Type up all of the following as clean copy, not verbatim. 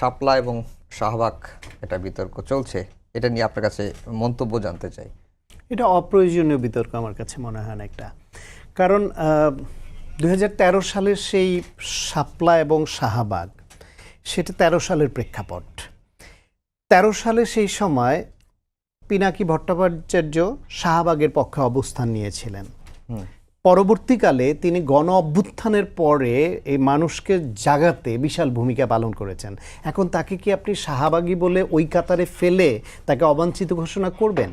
শাপলা এবং শাহবাগ এটা বিতর্ক চলছে, এটা নিয়ে আপনার কাছে মন্তব্য জানতে চাই। এটা অপ্রয়োজনীয় বিতর্ক আমার কাছে মনে হয় না একটা, কারণ 2013 সালের সেই শাপলা এবং শাহবাগ সেটা 13 সালের প্রেক্ষাপট। 13 সালে সেই সময় পিনাকি ভট্টাচার্য শাহবাগের পক্ষে অবস্থান নিয়েছিলেন। পরবর্তীকালে তিনি গণ অভ্যুত্থানের পরে এই মানুষকে জাগাতে বিশাল ভূমিকা পালন করেছেন। এখন তাকে কি আপনি শাহবাগী বলে ওই কাতারে ফেলে তাকে অবাঞ্ছিত ঘোষণা করবেন?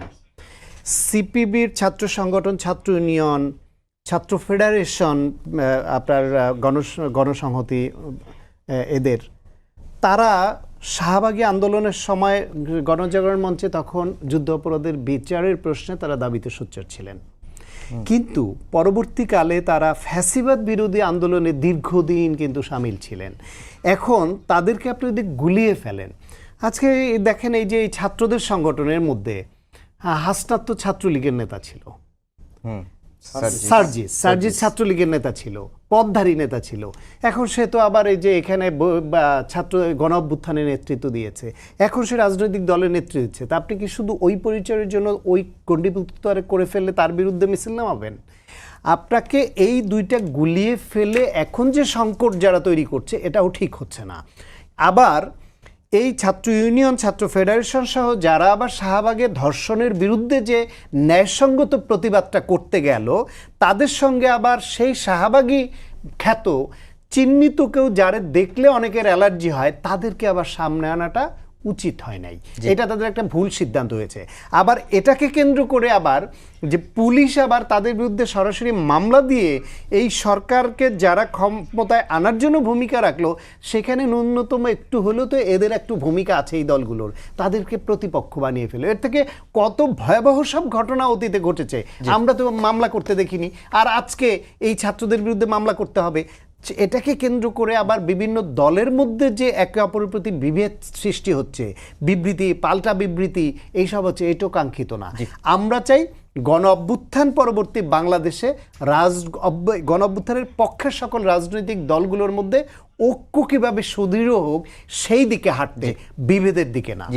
সিপিবির ছাত্র সংগঠন, ছাত্র ইউনিয়ন, ছাত্র ফেডারেশন, আপনার গণসংহতি, এদের তারা শাহবাগী আন্দোলনের সময় গণজাগরণ মঞ্চে তখন যুদ্ধাপরাধের বিচারের প্রশ্নে তারা দাবিতে সোচ্চার ছিলেন। কিন্তু পরবর্তীকালে তারা ফ্যাসিবাদ বিরোধী আন্দোলনে দীর্ঘদিন কিন্তু সামিল ছিলেন। এখন তাদেরকে আপনি যদি গুলিয়ে ফেলেন, আজকে দেখেন এই যে এই ছাত্রদের সংগঠনের মধ্যে হাসনাত তো ছাত্রলীগের নেতা ছিল, সার্জিস ছাত্রলীগের নেতা ছিল, পদধারী নেতা ছিল। এখন সে তো আবার এই যে এখানে ছাত্র গণ অভ্যুত্থানের নেতৃত্ব দিয়েছে, এখন সে রাজনৈতিক দলের নেতৃত্ব দিচ্ছে। তা আপনি কি শুধু ওই পরিচয়ের জন্য ওই গণ্ডীভূত করে ফেললে তার বিরুদ্ধে মিছিল নামাবেন? আপনাকে এই দুইটা গুলিয়ে ফেলে এখন যে সংকট যারা তৈরি করছে এটাও ঠিক হচ্ছে না। আবার এই ছাত্র ইউনিয়ন, ছাত্র ফেডারেশন সহ যারা আবার শাহবাগের ধর্ষণের বিরুদ্ধে যে ন্যায়সঙ্গত প্রতিবাদটা করতে গেল, তাদের সঙ্গে আবার সেই শাহবাগী খ্যাত চিহ্নিত কেউ যারা দেখলে অনেকের অ্যালার্জি হয়, তাদেরকে আবার সামনে আনাটা উচিত হয় নাই। এটা তাদের একটা ভুল সিদ্ধান্ত হয়েছে। আবার এটাকে কেন্দ্র করে আবার যে পুলিশ আবার তাদের বিরুদ্ধে সরাসরি মামলা দিয়ে এই সরকারকে যারা ক্ষমতায় আনার জন্য ভূমিকা রাখলো, সেখানে ন্যূনতম একটু হলেও তো এদের একটু ভূমিকা আছে এই দলগুলোর, তাদেরকে প্রতিপক্ষ বানিয়ে ফেলে। এর থেকে কত ভয়াবহ সব ঘটনা অতীতে ঘটেছে, আমরা তো মামলা করতে দেখিনি, আর আজকে এই ছাত্রদের বিরুদ্ধে মামলা করতে হবে। এটাকে কেন্দ্র করে আবার বিভিন্ন দলের মধ্যে যে একে অপরের প্রতি বিভেদ সৃষ্টি হচ্ছে, বিবৃতি, পাল্টা বিবৃতি, এইসব হচ্ছে, এটাও কাঙ্ক্ষিত না। আমরা চাই গণ অভ্যুত্থান পরবর্তী বাংলাদেশে গণ অভ্যুত্থানের পক্ষের সকল রাজনৈতিক দলগুলোর মধ্যে ঐক্য কীভাবে সুদৃঢ় হোক সেই দিকে হাঁটতে, বিভেদের দিকে না।